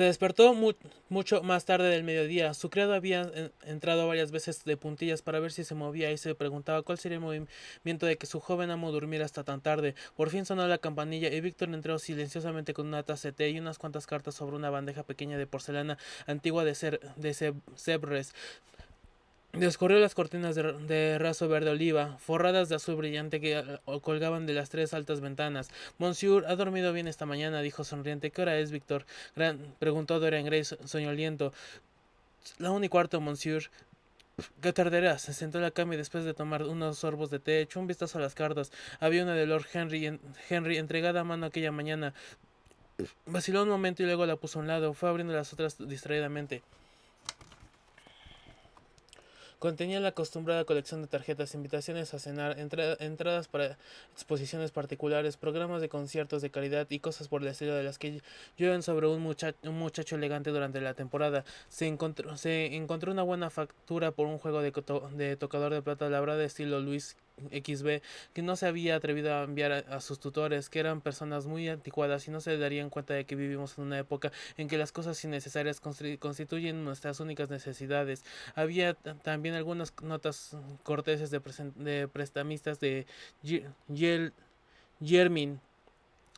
Se despertó mucho más tarde del mediodía. Su criado había entrado varias veces de puntillas para ver si se movía y se preguntaba cuál sería el movimiento de que su joven amo durmiera hasta tan tarde. Por fin sonó la campanilla y Víctor entró silenciosamente con una taza de té y unas cuantas cartas sobre una bandeja pequeña de porcelana antigua de Sèvres. Descorrió las cortinas de raso verde oliva, forradas de azul brillante que colgaban de las tres altas ventanas. Monsieur ha dormido bien esta mañana, dijo sonriente. ¿Qué hora es, Víctor? Preguntó Dorian Gray soñoliento. La 1:15, Monsieur. ¿Qué tardarás? Se sentó en la cama y después de tomar unos sorbos de té, echó un vistazo a las cartas. Había una de Lord Henry entregada a mano aquella mañana. Vaciló un momento y luego la puso a un lado. Fue abriendo las otras distraídamente. Contenía la acostumbrada colección de tarjetas, invitaciones a cenar, entradas para exposiciones particulares, programas de conciertos de caridad y cosas por el estilo de las que llueven sobre un muchacho elegante durante la temporada. Se encontró una buena factura por un juego de tocador de plata labrada de estilo Luis XB que no se había atrevido a enviar a sus tutores, que eran personas muy anticuadas y no se darían cuenta de que vivimos en una época en que las cosas innecesarias constituyen nuestras únicas necesidades. Había también algunas notas corteses de prestamistas de Yermin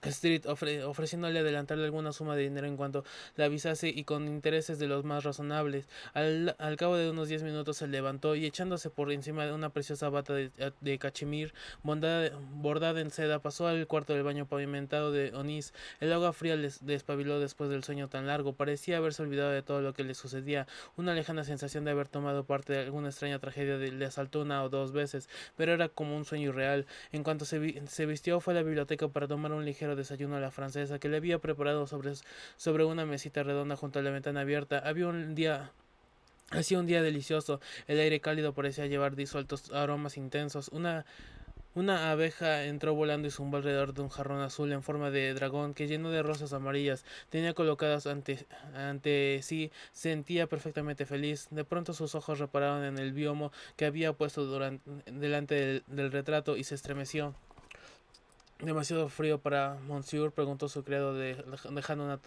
Street ofreciéndole adelantarle alguna suma de dinero en cuanto la avisase y con intereses de los más razonables. Al cabo de unos 10 minutos se levantó y echándose por encima de una preciosa bata de cachemir bordada en seda pasó al cuarto del baño pavimentado de onís. El agua fría les despabiló después del sueño tan largo. Parecía haberse olvidado de todo lo que le sucedía. Una lejana sensación de haber tomado parte de alguna extraña tragedia le asaltó una o dos veces, pero era como un sueño irreal. En cuanto se vistió fue a la biblioteca para tomar un ligero desayuno a la francesa que le había preparado sobre una mesita redonda junto a la ventana abierta. Hacía un día delicioso, el aire cálido parecía llevar disueltos aromas intensos. Una abeja entró volando y zumbó alrededor de un jarrón azul en forma de dragón que lleno de rosas amarillas tenía colocadas ante sí. Sentía perfectamente feliz. De pronto sus ojos repararon en el biomo que había puesto delante del retrato y se estremeció. ¿Demasiado frío para Monsieur?, preguntó su criado dejando una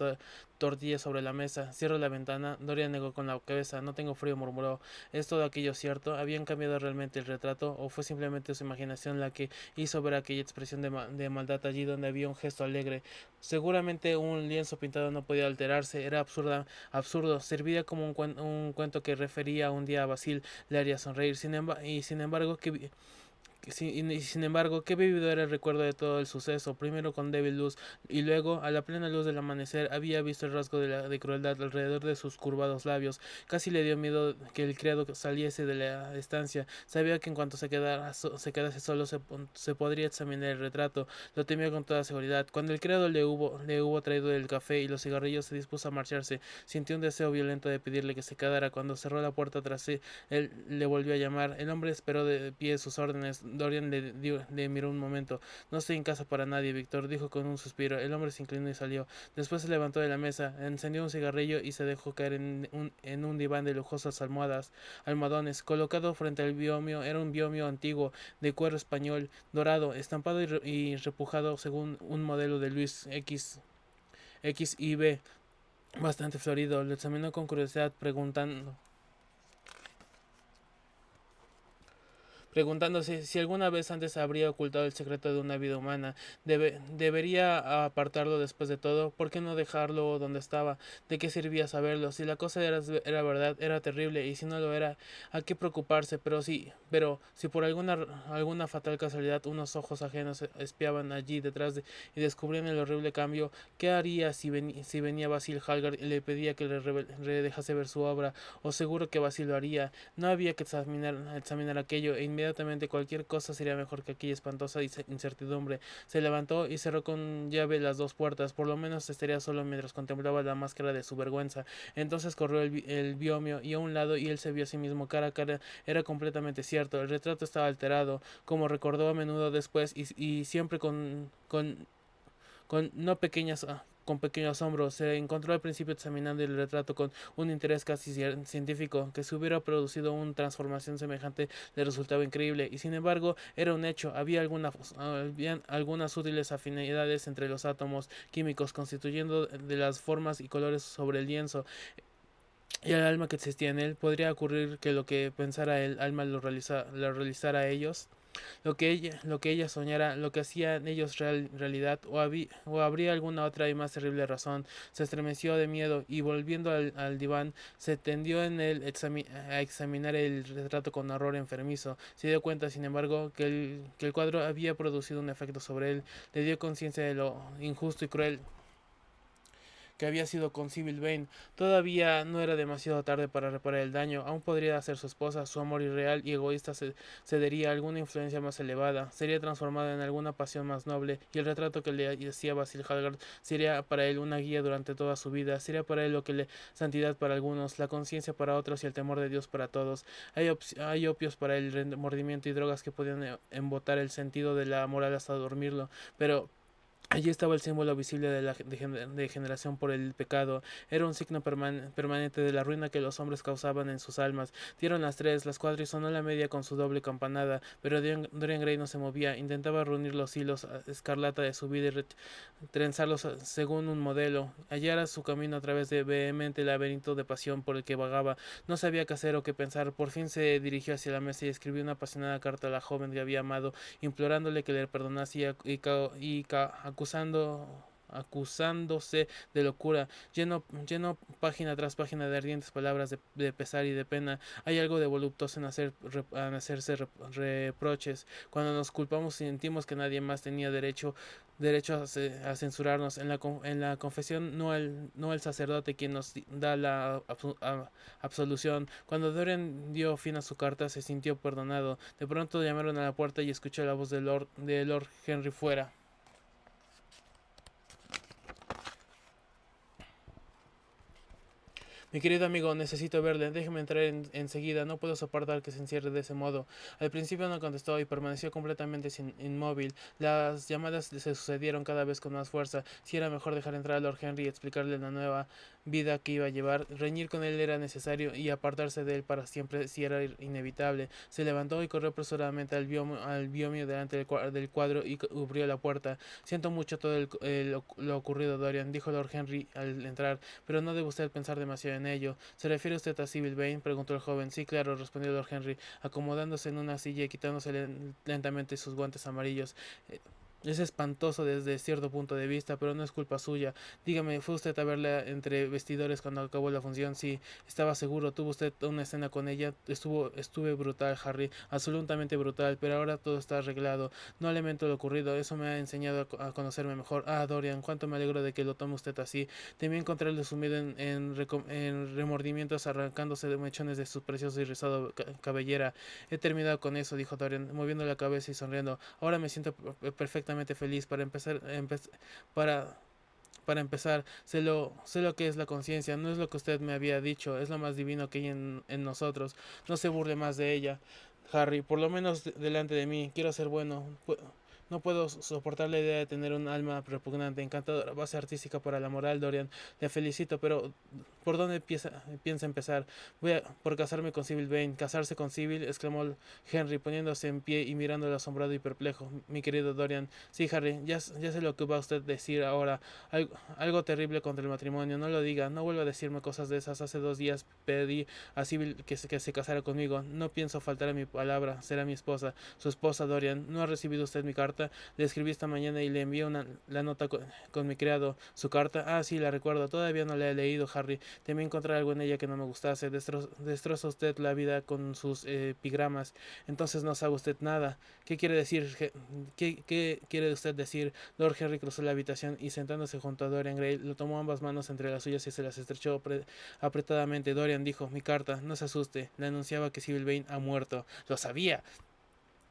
tortilla sobre la mesa. Cierra la ventana. Dorian negó con la cabeza. No tengo frío, murmuró. ¿Es todo aquello cierto? ¿Habían cambiado realmente el retrato? ¿O fue simplemente su imaginación la que hizo ver aquella expresión de maldad allí donde había un gesto alegre? Seguramente un lienzo pintado no podía alterarse. Era absurdo. Servía como un cuento que refería un día a Basil. Le haría sonreír. Sin embargo, sin embargo, qué vivido era el recuerdo de todo el suceso, primero con débil luz y luego, a la plena luz del amanecer, había visto el rasgo de crueldad alrededor de sus curvados labios. Casi le dio miedo que el criado saliese de la estancia. Sabía que en cuanto se quedase solo se podría examinar el retrato. Lo temió con toda seguridad. Cuando el criado le hubo traído el café y los cigarrillos, se dispuso a marcharse. Sintió un deseo violento de pedirle que se quedara. Cuando cerró la puerta tras él le volvió a llamar. El hombre esperó de pie sus órdenes. Dorian le miró un momento. No estoy en casa para nadie, Víctor, dijo con un suspiro. El hombre se inclinó y salió. Después se levantó de la mesa, encendió un cigarrillo y se dejó caer en un diván de lujosas almohadones. Colocado frente al biomio, era un biomio antiguo, de cuero español, dorado, estampado y repujado según un modelo de Luis X y B, bastante florido. Lo examinó con curiosidad, preguntándose si alguna vez antes habría ocultado el secreto de una vida humana. Debería apartarlo después de todo. ¿Por qué no dejarlo donde estaba? ¿De qué servía saberlo? Si la cosa era verdad, era terrible, y si no lo era, ¿a qué preocuparse? Pero si por alguna fatal casualidad unos ojos ajenos espiaban allí y descubrían el horrible cambio, ¿qué haría si venía Basil Hallgard y le pedía que le dejase ver su obra? O seguro que Basil lo haría. No había que examinar aquello, e inmediatamente cualquier cosa sería mejor que aquella espantosa incertidumbre. Se levantó y cerró con llave las dos puertas. Por lo menos estaría solo mientras contemplaba la máscara de su vergüenza. Entonces corrió el biomio y a un lado, y él se vio a sí mismo cara a cara. Era completamente cierto. El retrato estaba alterado, como recordó a menudo después, y siempre con no pequeñas con pequeño asombro. Se encontró al principio examinando el retrato con un interés casi científico. Que se hubiera producido una transformación semejante le resultaba increíble, y sin embargo era un hecho. Habían algunas útiles afinidades entre los átomos químicos constituyendo de las formas y colores sobre el lienzo y el alma que existía en él. Podría ocurrir que lo que pensara el alma lo realizara a ellos. Lo que ella soñara, lo que hacían ellos realidad, o habría alguna otra y más terrible razón. Se estremeció de miedo y volviendo al diván, se tendió en él a examinar el retrato con horror enfermizo. Se dio cuenta, sin embargo, que el cuadro había producido un efecto sobre él. Le dio conciencia de lo injusto y cruel que había sido con Sybil Vane. Todavía no era demasiado tarde para reparar el daño. Aún podría ser su esposa. Su amor irreal y egoísta cedería a alguna influencia más elevada. Sería transformado en alguna pasión más noble, y el retrato que le hacía Basil Hallward sería para él una guía durante toda su vida. Sería para él lo que le santidad para algunos, la conciencia para otros y el temor de Dios para todos. Hay opios para el remordimiento y drogas que podían embotar el sentido de la moral hasta dormirlo, pero allí estaba el símbolo visible de la degeneración por el pecado. Era un signo permanente de la ruina que los hombres causaban en sus almas. Dieron las 3, las 4 y sonó la media con su doble campanada, pero Dorian Gray no se movía. Intentaba reunir los hilos escarlata de su vida y trenzarlos según un modelo. Hallara su camino a través de vehemente laberinto de pasión por el que vagaba. No sabía qué hacer o qué pensar. Por fin se dirigió hacia la mesa y escribió una apasionada carta a la joven que había amado, implorándole que le perdonase acusándose de locura. Lleno página tras página de ardientes palabras de pesar y de pena. Hay algo de voluptuoso en hacerse reproches. Cuando nos culpamos sentimos que nadie más tenía derecho a censurarnos. En la confesión no el sacerdote quien nos da la absolución. Cuando Dorian dio fin a su carta se sintió perdonado. De pronto llamaron a la puerta y escuchó la voz de Lord Henry fuera. Mi querido amigo, necesito verle. Déjeme entrar enseguida. No puedo soportar que se encierre de ese modo. Al principio no contestó y permaneció completamente inmóvil. Las llamadas se sucedieron cada vez con más fuerza. Si era mejor dejar entrar a Lord Henry y explicarle la nueva vida que iba a llevar. Reñir con él era necesario, y apartarse de él para siempre si era inevitable. Se levantó y corrió apresuradamente al biomio delante del cuadro y abrió la puerta. Siento mucho todo lo ocurrido, Dorian, dijo Lord Henry al entrar, pero no debe usted pensar demasiado en ello. ¿Se refiere usted a Sybil Vane?, preguntó el joven. Sí, claro, respondió Lord Henry, acomodándose en una silla y quitándose lentamente sus guantes amarillos. Es espantoso desde cierto punto de vista, pero no es culpa suya. Dígame, ¿fue usted a verla entre vestidores cuando acabó la función? Sí, estaba seguro. ¿Tuvo usted una escena con ella? Estuve brutal, Harry, absolutamente brutal, pero ahora todo está arreglado. No lamento lo ocurrido, eso me ha enseñado a conocerme mejor. Ah, Dorian, cuánto me alegro de que lo tome usted así. Temí encontrarle sumido en remordimientos, arrancándose de mechones de su precioso y rizado cabellera. He terminado con eso, dijo Dorian, moviendo la cabeza y sonriendo. Ahora me siento perfectamente feliz. Para para empezar, sé lo que es la conciencia. No es lo que usted me había dicho, es lo más divino que hay en nosotros. No se burle más de ella, Harry, por lo menos delante de mí. Quiero ser bueno. No puedo soportar la idea de tener un alma repugnante, encantadora base artística para la moral, Dorian. Le felicito, pero ¿por dónde piensa empezar? Por casarme con Sybil Vane. ¿Casarse con Sybil?, exclamó Henry, poniéndose en pie y mirándole asombrado y perplejo. Mi querido Dorian. Sí, Harry, ya sé lo que va usted a decir ahora. Algo terrible contra el matrimonio. No lo diga, no vuelva a decirme cosas de esas. Hace 2 días pedí a Sybil que se casara conmigo. No pienso faltar a mi palabra. Será mi esposa. Su esposa, Dorian. ¿No ha recibido usted mi carta? Le escribí esta mañana y le envié la nota con mi criado. ¿Su carta? Ah, sí, la recuerdo. Todavía no la he leído, Harry. Temí encontrar algo en ella que no me gustase. Destroza usted la vida con sus epigramas. Entonces no sabe usted nada. ¿Qué quiere decir? ¿Qué quiere usted decir? Lord Henry cruzó la habitación y sentándose junto a Dorian Gray, lo tomó ambas manos entre las suyas y se las estrechó apretadamente. Dorian dijo: mi carta, no se asuste. Le anunciaba que Sybil Vane ha muerto. Lo sabía.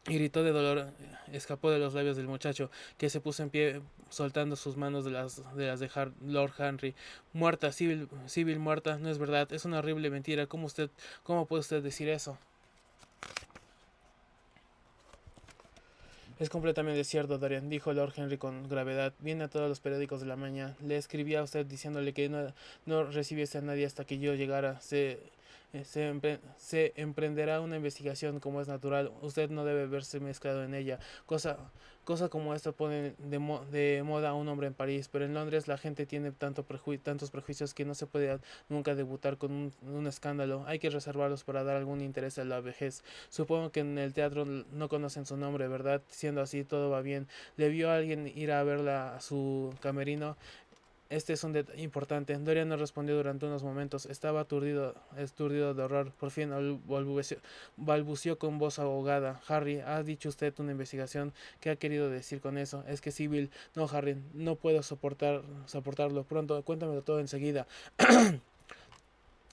Y gritó de dolor, escapó de los labios del muchacho, que se puso en pie soltando sus manos de Lord Henry. Muerta, Sybil muerta, no es verdad, es una horrible mentira. ¿Cómo puede usted decir eso? Es completamente cierto, Dorian, dijo Lord Henry con gravedad. Viene a todos los periódicos de la mañana. Le escribí a usted diciéndole que no recibiese a nadie hasta que yo llegara. Se emprenderá una investigación como es natural. Usted no debe verse mezclado en ella. Cosa como esta pone de moda a un hombre en París, pero en Londres la gente tiene tantos prejuicios que no se puede nunca debutar con un escándalo. Hay que reservarlos para dar algún interés a la vejez. Supongo que en el teatro no conocen su nombre, ¿verdad? Siendo así, todo va bien. ¿Le vio a alguien ir a verla a su camerino? Este es un detalle importante. Dorian no respondió durante unos momentos. Estaba aturdido de horror. Por fin balbuceó con voz ahogada. Harry, ¿ha dicho usted una investigación? ¿Qué ha querido decir con eso? Es que Sibyl... No, Harry, no puedo soportarlo. Pronto, cuéntamelo todo enseguida.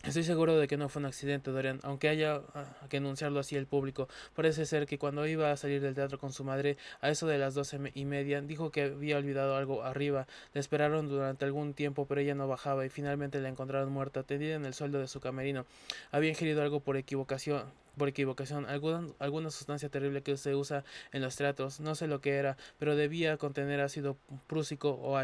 Estoy seguro de que no fue un accidente, Dorian, aunque haya que anunciarlo así al público. Parece ser que cuando iba a salir del teatro con su madre, a eso de las 12:30, dijo que había olvidado algo arriba. La esperaron durante algún tiempo, pero ella no bajaba y finalmente la encontraron muerta, tendida en el suelo de su camerino. Había ingerido algo por equivocación, alguna sustancia terrible que se usa en los teatros, no sé lo que era, pero debía contener ácido prúsico o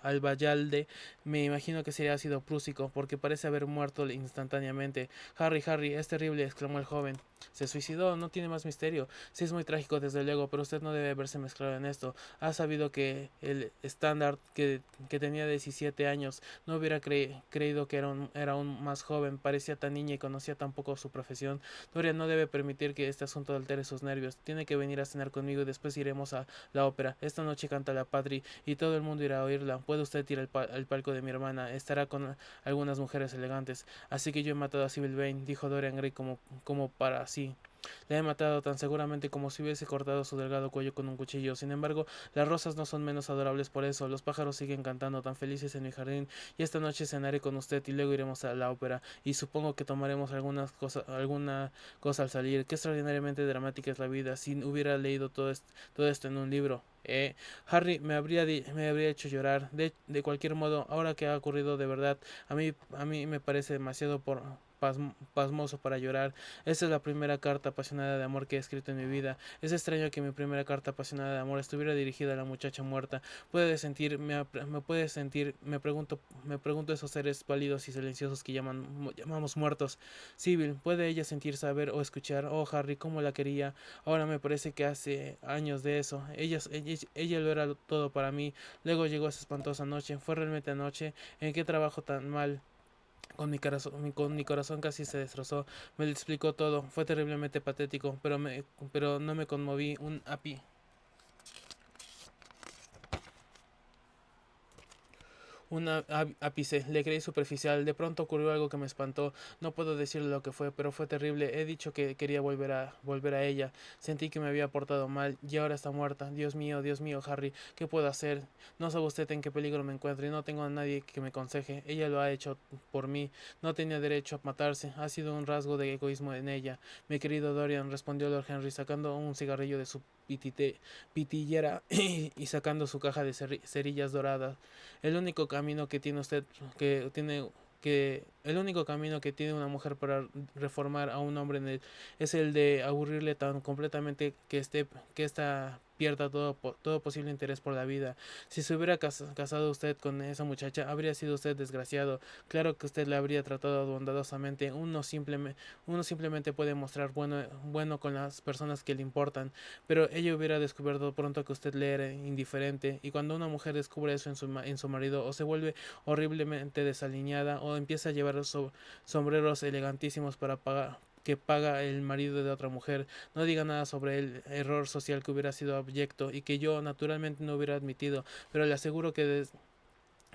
albayalde. Me imagino que sería ácido prúsico, porque parece haber muerto instantáneamente. Harry, Harry, es terrible, exclamó el joven. Se suicidó, no tiene más misterio. Sí es muy trágico, desde luego, pero usted no debe haberse mezclado en esto. Ha sabido que el estándar que tenía 17 años no hubiera creído que era aún más joven, parecía tan niña y conocía tan poco su profesión. Dorian no debe permitir que este asunto altere sus nervios. Tiene que venir a cenar conmigo y después iremos a la ópera. Esta noche canta la Patri y todo el mundo irá a oírla. Puede usted ir al palco de mi hermana. Estará con algunas mujeres elegantes. Así que yo he matado a Sybil Vane, dijo Dorian Gray como para sí. La he matado tan seguramente como si hubiese cortado su delgado cuello con un cuchillo. Sin embargo, las rosas no son menos adorables por eso. Los pájaros siguen cantando tan felices en mi jardín. Y esta noche cenaré con usted y luego iremos a la ópera. Y supongo que tomaremos alguna cosa al salir. Qué extraordinariamente dramática es la vida. Si hubiera leído todo esto en un libro. Harry me habría hecho llorar. De cualquier modo, ahora que ha ocurrido de verdad, a mí me parece demasiado pasmoso para llorar. Esta es la primera carta apasionada de amor que he escrito en mi vida. Es extraño que mi primera carta apasionada de amor estuviera dirigida a la muchacha muerta. Puede sentir, me pregunto esos seres pálidos y silenciosos que llamamos muertos. Sibyl, ¿puede ella sentir, saber o escuchar? Oh, Harry, cómo la quería. Ahora me parece que hace años de eso. Ella lo era todo para mí. Luego llegó esa espantosa noche. Fue realmente anoche. ¿En qué trabajo tan mal? Con mi corazón casi se destrozó. Me lo explicó todo. Fue terriblemente patético, pero no me conmoví un ápice. Le creí superficial. De pronto ocurrió algo que me espantó. No puedo decirle lo que fue, pero fue terrible. He dicho que quería volver a ella. Sentí que me había portado mal y ahora está muerta. Dios mío, Harry, ¿qué puedo hacer? No sabe usted en qué peligro me encuentro y no tengo a nadie que me aconseje. Ella lo ha hecho por mí. No tenía derecho a matarse. Ha sido un rasgo de egoísmo en ella. Mi querido Dorian, respondió Lord Henry, sacando un cigarrillo de su pitillera y sacando su caja de cerillas doradas. El único camino que tiene usted, que tiene el único camino que tiene una mujer para reformar a un hombre es el de aburrirle tan completamente que ésta pierda todo posible interés por la vida. Si se hubiera casado usted con esa muchacha, habría sido usted desgraciado. Claro que usted la habría tratado bondadosamente. Uno simplemente puede mostrar bueno con las personas que le importan, pero ella hubiera descubierto pronto que usted le era indiferente, y cuando una mujer descubre eso en su marido, o se vuelve horriblemente desaliñada, o empieza a llevar sombreros elegantísimos que paga el marido de otra mujer. No diga nada sobre el error social que hubiera sido abyecto y que yo naturalmente no hubiera admitido, pero le aseguro que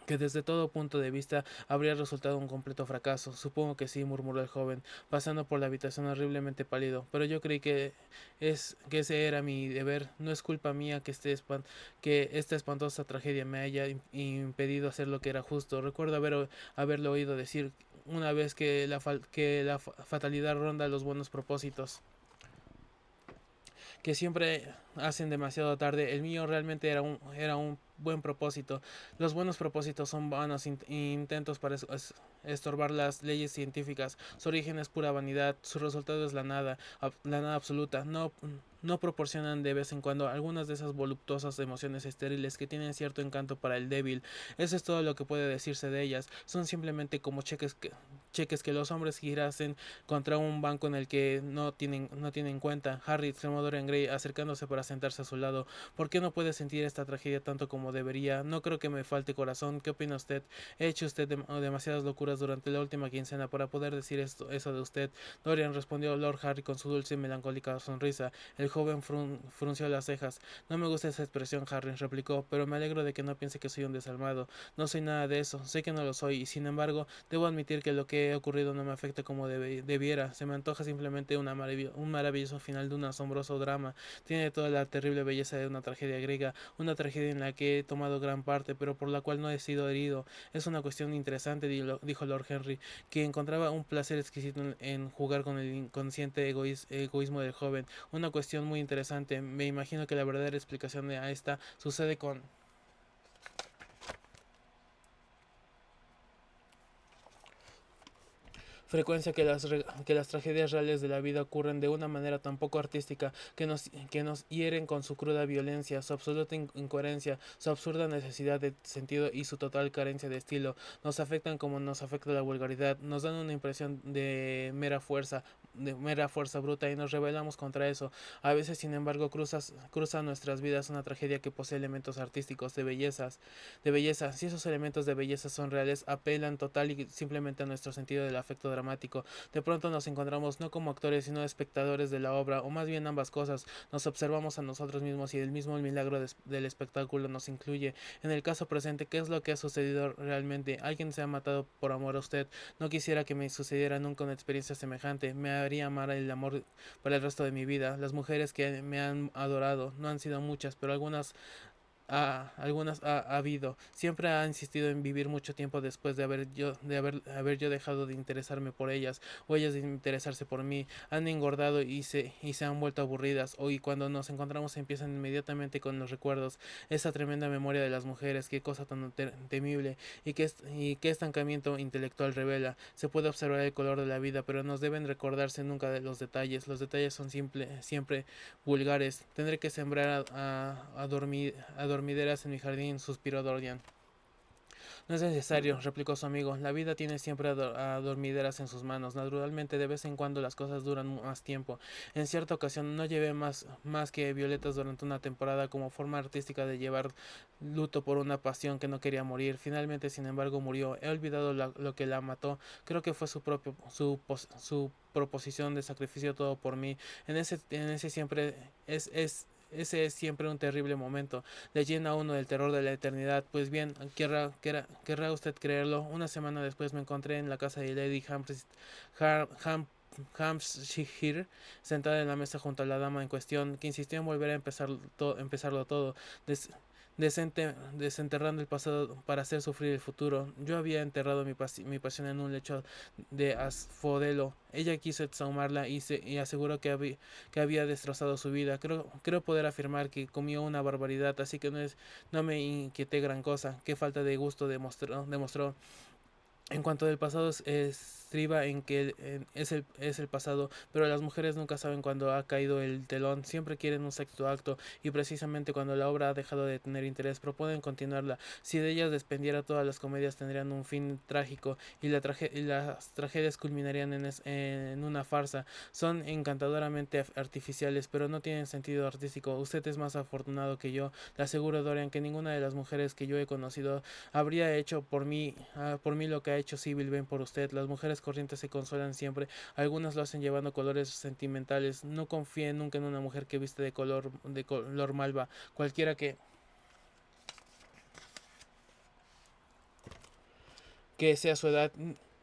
desde todo punto de vista habría resultado un completo fracaso. Supongo que sí, murmuró el joven, pasando por la habitación horriblemente pálido, pero yo creí que ese era mi deber. No es culpa mía que esta espantosa tragedia me haya impedido hacer lo que era justo. Recuerdo haberlo oído decir una vez que la fatalidad ronda los buenos propósitos, que siempre hacen demasiado tarde. El mío realmente era un buen propósito. Los buenos propósitos son vanos intentos para estorbar las leyes científicas. Su origen es pura vanidad, su resultado es la nada absoluta. No proporcionan de vez en cuando algunas de esas voluptuosas emociones estériles que tienen cierto encanto para el débil. Eso es todo lo que puede decirse de ellas. Son simplemente como cheques que los hombres girasen contra un banco en el que no tienen cuenta. Harry, exclamó Dorian Gray acercándose para sentarse a su lado. ¿Por qué no puede sentir esta tragedia tanto como debería? No creo que me falte corazón. ¿Qué opina usted? He hecho usted demasiadas locuras durante la última quincena para poder decir eso de usted. Dorian, respondió Lord Harry con su dulce y melancólica sonrisa. El joven frunció las cejas. No me gusta esa expresión, Harry, replicó, pero me alegro de que no piense que soy un desalmado. No soy nada de eso, sé que no lo soy, y sin embargo, debo admitir que lo que he ocurrido no me afecta como debiera. Se me antoja simplemente un maravilloso final de un asombroso drama. Tiene toda la terrible belleza de una tragedia griega, una tragedia en la que he tomado gran parte, pero por la cual no he sido herido. Es una cuestión interesante, dijo Lord Henry, que encontraba un placer exquisito en jugar con el inconsciente egoísmo del joven. Una cuestión muy interesante. Me imagino que la verdadera explicación a esta sucede con frecuencia que las tragedias reales de la vida ocurren de una manera tan poco artística que nos hieren con su cruda violencia, su absoluta incoherencia, su absurda necesidad de sentido y su total carencia de estilo. Nos afectan como nos afecta la vulgaridad, nos dan una impresión de mera fuerza bruta y nos rebelamos contra eso. A veces, sin embargo, cruza nuestras vidas una tragedia que posee elementos artísticos de belleza. Si esos elementos de belleza son reales, apelan total y simplemente a nuestro sentido del afecto dramático. De pronto nos encontramos no como actores, sino espectadores de la obra, o más bien ambas cosas. Nos observamos a nosotros mismos y el mismo milagro del espectáculo nos incluye. En el caso presente, ¿qué es lo que ha sucedido realmente? Alguien se ha matado por amor a usted. No quisiera que me sucediera nunca una experiencia semejante. Me haría amar el amor para el resto de mi vida. Las mujeres que me han adorado no han sido muchas, pero algunas ha habido. Siempre ha insistido en vivir mucho tiempo después haber yo dejado de interesarme por ellas, o ellas de interesarse por mí. Han engordado y se han vuelto aburridas. Hoy cuando nos encontramos empiezan inmediatamente con los recuerdos. Esa tremenda memoria de las mujeres, qué cosa tan temible y qué estancamiento intelectual revela. Se puede observar el color de la vida, pero nos deben recordarse nunca de los detalles. Los detalles son siempre vulgares. Tendré que sembrar a dormideras en mi jardín, suspiró Dorian. No es necesario, replicó su amigo. La vida tiene siempre a dormideras en sus manos. Naturalmente, de vez en cuando las cosas duran más tiempo. En cierta ocasión no llevé más que violetas durante una temporada como forma artística de llevar luto por una pasión que no quería morir. Finalmente, sin embargo, murió. He olvidado lo que la mató. Creo que fue su proposición de sacrificio todo por mí. En ese siempre ese es siempre un terrible momento. Le llena a uno del terror de la eternidad. Pues bien, querrá usted creerlo. Una semana después me encontré en la casa de Lady Hampshire, sentada en la mesa junto a la dama en cuestión, que insistió en volver a empezarlo todo. Des desenterrando el pasado para hacer sufrir el futuro. Yo había enterrado mi pasión en un lecho de asfodelo. Ella quiso exhumarla y aseguró que había destrozado su vida. Creo poder afirmar que comió una barbaridad, así que no me inquieté gran cosa. Qué falta de gusto demostró. En cuanto del pasado estriba en que es el pasado, pero las mujeres nunca saben cuándo ha caído el telón, siempre quieren un sexto acto, y precisamente cuando la obra ha dejado de tener interés proponen continuarla. Si de ellas dependiera, todas las comedias tendrían un fin trágico y las tragedias culminarían en una farsa. Son encantadoramente artificiales, pero no tienen sentido artístico. Usted es más afortunado que yo. Le aseguro, Dorian, que ninguna de las mujeres que yo he conocido habría hecho por mí lo que ha hecho Sybil Vane por usted. Las mujeres corrientes se consuelan siempre, algunas lo hacen llevando colores sentimentales. No confíe nunca en una mujer que viste de color malva, cualquiera que sea su edad.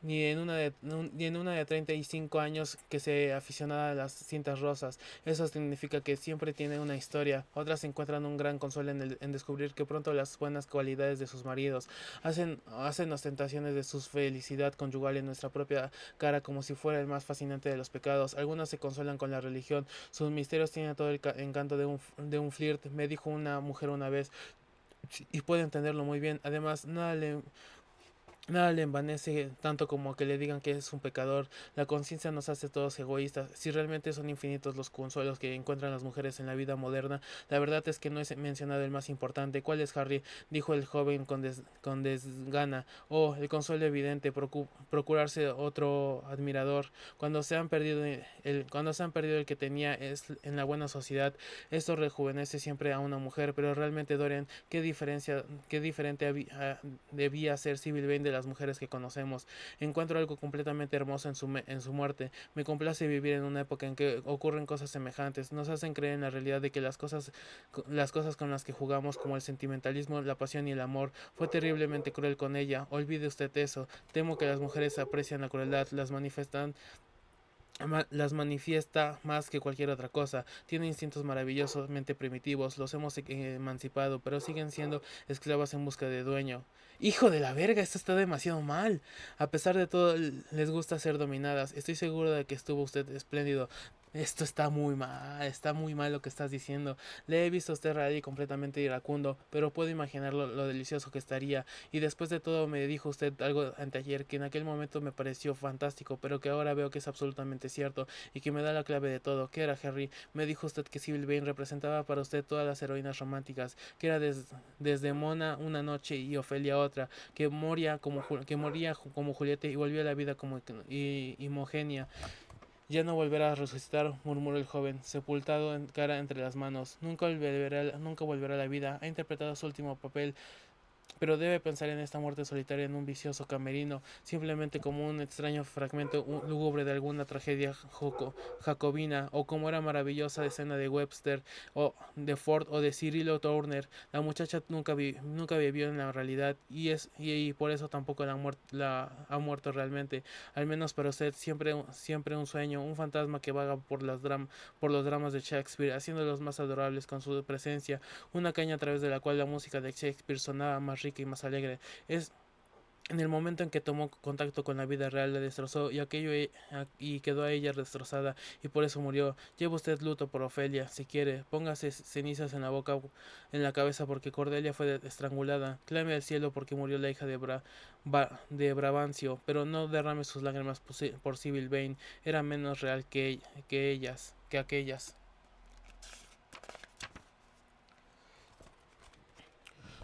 ni en una de 35 años que se aficionada a las cintas rosas. Eso significa que siempre tiene una historia. Otras encuentran un gran consuelo en descubrir que pronto las buenas cualidades de sus maridos hacen ostentaciones de su felicidad conyugal en nuestra propia cara como si fuera el más fascinante de los pecados. Algunas se consuelan con la religión. Sus misterios tienen todo el encanto de un flirt, me dijo una mujer una vez, y puede entenderlo muy bien. Además, nada le envanece tanto como que le digan que es un pecador. La conciencia nos hace todos egoístas. Si realmente son infinitos los consuelos que encuentran las mujeres en la vida moderna, la verdad es que no he mencionado el más importante. ¿Cuál es, Harry? Dijo el joven con desgana. Oh, el consuelo evidente, procurarse otro admirador. Cuando se han perdido el que tenía es en la buena sociedad. Esto rejuvenece siempre a una mujer, pero realmente, Dorian, qué diferente debía ser Sybil Vane de las mujeres que conocemos. Encuentro algo completamente hermoso en su muerte. Me complace vivir en una época en que ocurren cosas semejantes. Nos hacen creer en la realidad de que las cosas con las que jugamos, como el sentimentalismo, la pasión y el amor, fue terriblemente cruel con ella. Olvide usted eso. Temo que las mujeres aprecian la crueldad, las manifiesta más que cualquier otra cosa. Tiene instintos maravillosamente primitivos, los hemos emancipado, pero siguen siendo esclavas en busca de dueño. Hijo de la verga, esto está demasiado mal. A pesar de todo, les gusta ser dominadas. Estoy seguro de que estuvo usted espléndido. Esto está muy mal lo que estás diciendo. Le he visto a usted real y completamente iracundo, pero puedo imaginar lo delicioso que estaría. Y después de todo me dijo usted algo anteayer que en aquel momento me pareció fantástico, pero que ahora veo que es absolutamente cierto y que me da la clave de todo. ¿Qué era, Harry? Me dijo usted que Sybil Vane representaba para usted todas las heroínas románticas, que era Desdemona una noche y Ofelia otra, que moría como Julieta y volvió a la vida como Imogenia. Ya no volverá a resucitar, murmuró el joven, sepultado en cara entre las manos. Nunca volverá a la vida. Ha interpretado su último papel, pero debe pensar en esta muerte solitaria en un vicioso camerino, simplemente como un extraño fragmento lúgubre de alguna tragedia jacobina, o como era maravillosa escena de Webster, o de Ford, o de Cyrilo Turner. La muchacha nunca vivió en la realidad, y por eso tampoco la ha muerto realmente, al menos para usted, siempre un sueño, un fantasma que vaga por los dramas de Shakespeare, haciéndolos más adorables con su presencia, una caña a través de la cual la música de Shakespeare sonaba más rica y más alegre. Es en el momento en que tomó contacto con la vida real la destrozó y quedó a ella destrozada y por eso murió. Lleva usted luto por Ofelia, si quiere, póngase cenizas en la boca, en la cabeza porque Cordelia fue estrangulada. Clame al cielo porque murió la hija de Brabancio, pero no derrame sus lágrimas por Sybil Vane. Era menos real que aquellas.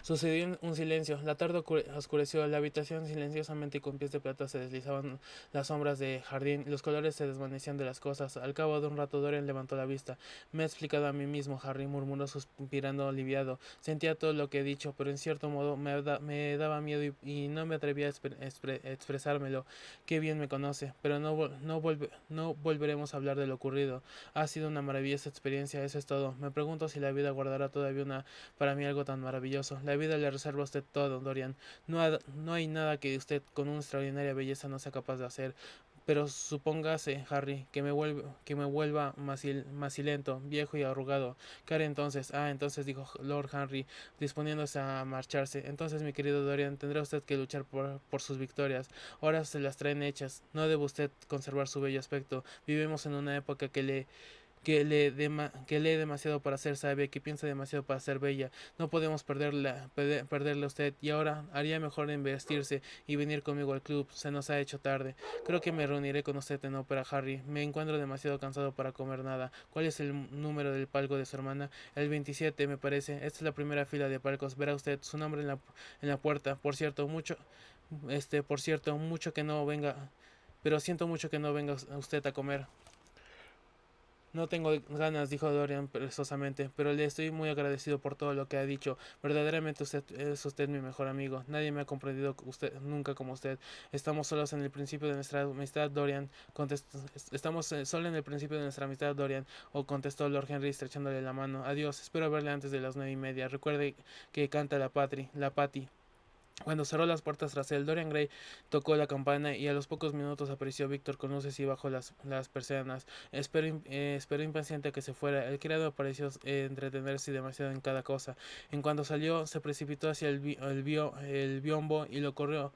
Sucedió un silencio. La tarde oscureció. La habitación silenciosamente y con pies de plata se deslizaban las sombras de jardín. Los colores se desvanecían de las cosas. Al cabo de un rato Dorian levantó la vista. Me he explicado a mí mismo, Harry murmuró suspirando aliviado. Sentía todo lo que he dicho, pero en cierto modo me daba miedo y no me atrevía a expresármelo. Qué bien me conoce, pero no volveremos a hablar de lo ocurrido. Ha sido una maravillosa experiencia, eso es todo. Me pregunto si la vida guardará todavía para mí algo tan maravilloso. La vida le reserva a usted todo, Dorian. No hay nada que usted con una extraordinaria belleza no sea capaz de hacer. Pero supóngase, Harry, que me vuelva macilento, viejo y arrugado. ¿Qué haré entonces? Ah, entonces dijo Lord Henry, disponiéndose a marcharse. Entonces, mi querido Dorian, tendrá usted que luchar por sus victorias. Ahora se las traen hechas. No debe usted conservar su bello aspecto. Vivimos en una época que lee demasiado para ser sabia, que piensa demasiado para ser bella. No podemos perderla a usted. Y ahora haría mejor en vestirse y venir conmigo al club. Se nos ha hecho tarde. Creo que me reuniré con usted en ópera, Harry. Me encuentro demasiado cansado para comer nada. ¿Cuál es el número del palco de su hermana? El 27, me parece. Esta es la primera fila de palcos. Verá usted su nombre en la puerta. Por cierto, mucho que no venga. Pero siento mucho que no venga usted a comer. No tengo ganas, dijo Dorian perezosamente, pero le estoy muy agradecido por todo lo que ha dicho. Verdaderamente es usted mi mejor amigo. Nadie me ha comprendido nunca como usted. Estamos solos en el principio de nuestra amistad, Dorian. Estamos solo en el principio de nuestra amistad, Dorian. O contestó Lord Henry estrechándole la mano. Adiós, espero verle antes de las 9:30. Recuerde que canta la Patty. Cuando cerró las puertas tras él, Dorian Gray tocó la campana y a los pocos minutos apareció Víctor con luces y bajo las persianas. Esperó impaciente a que se fuera. El criado pareció entretenerse demasiado en cada cosa. En cuanto salió, se precipitó hacia el biombo y lo corrió.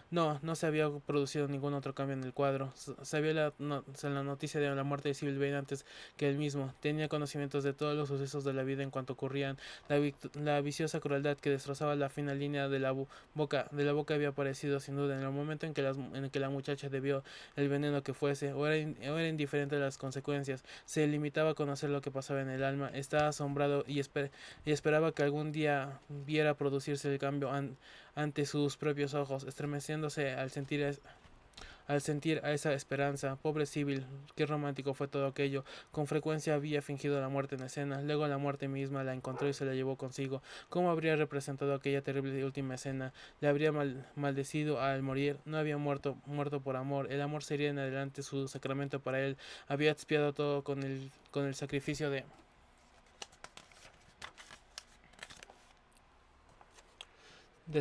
No, no se había producido ningún otro cambio en el cuadro. Sabía la noticia de la muerte de Civil Vane antes que él mismo. Tenía conocimientos de todos los sucesos de la vida en cuanto ocurrían. La viciosa crueldad que destrozaba la fina línea de la boca había aparecido sin duda en el momento en que la muchacha debió el veneno que fuese, o era indiferente a las consecuencias. Se limitaba a conocer lo que pasaba en el alma. Estaba asombrado y esperaba que algún día viera producirse el cambio ante sus propios ojos, estremeciéndose al sentir a esa esperanza. Pobre Sibyl, qué romántico fue todo aquello. Con frecuencia había fingido la muerte en escena, luego la muerte misma la encontró y se la llevó consigo. ¿Cómo habría representado aquella terrible última escena? Le habría maldecido al morir. No había muerto por amor. El amor sería en adelante su sacramento para él. Había expiado todo con el sacrificio de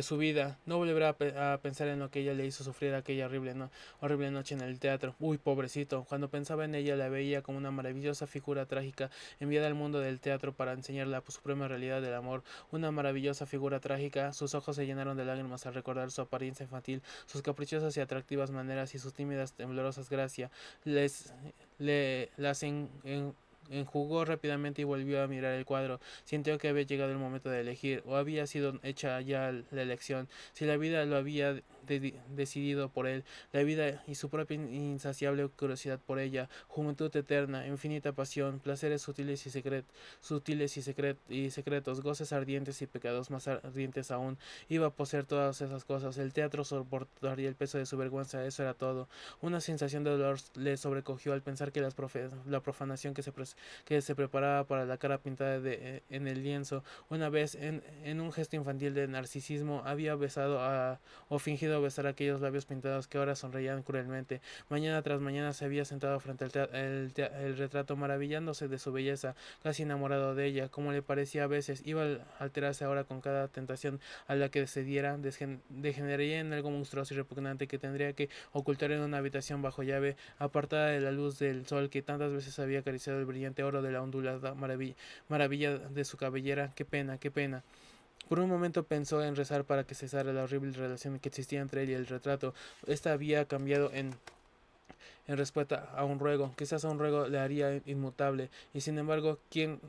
su vida. No volverá a pensar en lo que ella le hizo sufrir aquella horrible noche en el teatro. Uy, pobrecito. Cuando pensaba en ella la veía como una maravillosa figura trágica enviada al mundo del teatro para enseñar la suprema realidad del amor. Una maravillosa figura trágica. Sus ojos se llenaron de lágrimas al recordar su apariencia infantil, sus caprichosas y atractivas maneras y sus tímidas temblorosas gracias. Les le las enjugó rápidamente y volvió a mirar el cuadro. Sintió que había llegado el momento de elegir, o había sido hecha ya la elección. Si la vida lo había decidido por él, la vida y su propia insaciable curiosidad por ella, juventud eterna, infinita pasión, placeres sutiles y secretos, goces ardientes y pecados más ardientes aún, iba a poseer todas esas cosas. El teatro soportaría el peso de su vergüenza, eso era todo. Una sensación de dolor le sobrecogió al pensar que la profanación que se preparaba para la cara pintada en el lienzo. Una vez, en un gesto infantil de narcisismo, había besado o fingido besar aquellos labios pintados que ahora sonreían cruelmente. Mañana tras mañana se había sentado frente al retrato, maravillándose de su belleza, casi enamorado de ella, como le parecía a veces. Iba a alterarse ahora con cada tentación a la que cediera, degeneraría en algo monstruoso y repugnante que tendría que ocultar en una habitación bajo llave, apartada de la luz del sol que tantas veces había acariciado el brillante oro de la ondulada maravilla de su cabellera. Qué pena, qué pena. Por un momento pensó en rezar para que cesara la horrible relación que existía entre él y el retrato. Esta había cambiado en respuesta a un ruego. Quizás a un ruego le haría inmutable. Y sin embargo, quien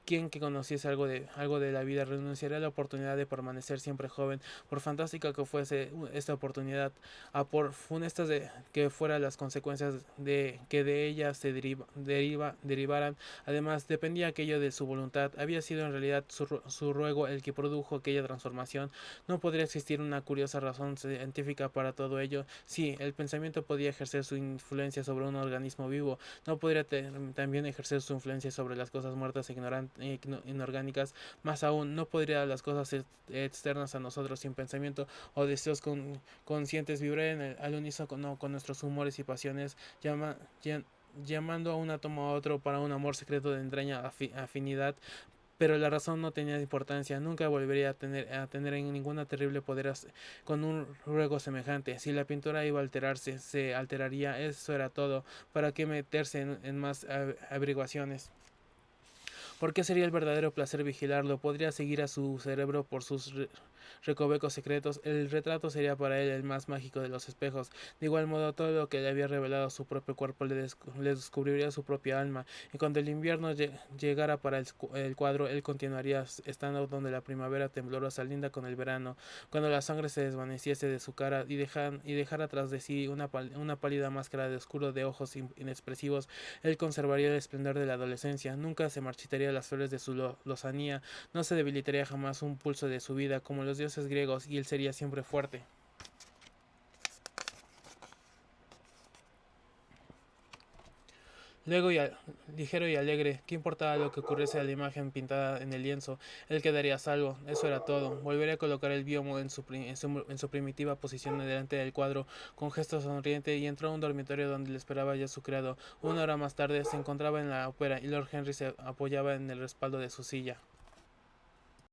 que conociese algo de la vida renunciaría a la oportunidad de permanecer siempre joven, por fantástica que fuese esta oportunidad, a por funestas que fueran las consecuencias de que de ella se derivaran. Además, dependía aquello de su voluntad. Había sido en realidad su ruego el que produjo aquella transformación. No podría existir una curiosa razón científica para todo ello. Sí, el pensamiento podía ejercer su influencia sobre un organismo vivo. No podría también ejercer su influencia sobre las cosas muertas e inorgánicas. Más aún, no podría las cosas externas a nosotros sin pensamiento o deseos conscientes vibrar al unísono con nuestros humores y pasiones, llamando a un átomo a otro para un amor secreto de entraña afinidad. Pero la razón no tenía importancia. Nunca volvería a tener en ninguna terrible poder con un ruego semejante. Si la pintura iba a alterarse, se alteraría. Eso era todo. ¿Para qué meterse en más averiguaciones? ¿Por qué sería el verdadero placer vigilarlo? Podría seguir a su cerebro por sus recovecos secretos. El retrato sería para él el más mágico de los espejos. De igual modo, todo lo que le había revelado su propio cuerpo le descubriría su propia alma. Y cuando el invierno llegara para el cuadro, él continuaría estando donde la primavera temblorosa linda con el verano. Cuando la sangre se desvaneciese de su cara y dejara tras de sí una pálida máscara de oscuro de ojos inexpresivos, él conservaría el esplendor de la adolescencia. Nunca se marchitaría las flores de su lozanía. No se debilitaría jamás un pulso de su vida como los dioses griegos, y él sería siempre fuerte. Luego ligero y alegre, ¿qué importaba lo que ocurriese a la imagen pintada en el lienzo? Él quedaría a salvo, eso era todo. Volvería a colocar el biomo en su primitiva posición delante del cuadro, con gesto sonriente, y entró a un dormitorio donde le esperaba ya su criado. Una hora más tarde se encontraba en la ópera y Lord Henry se apoyaba en el respaldo de su silla.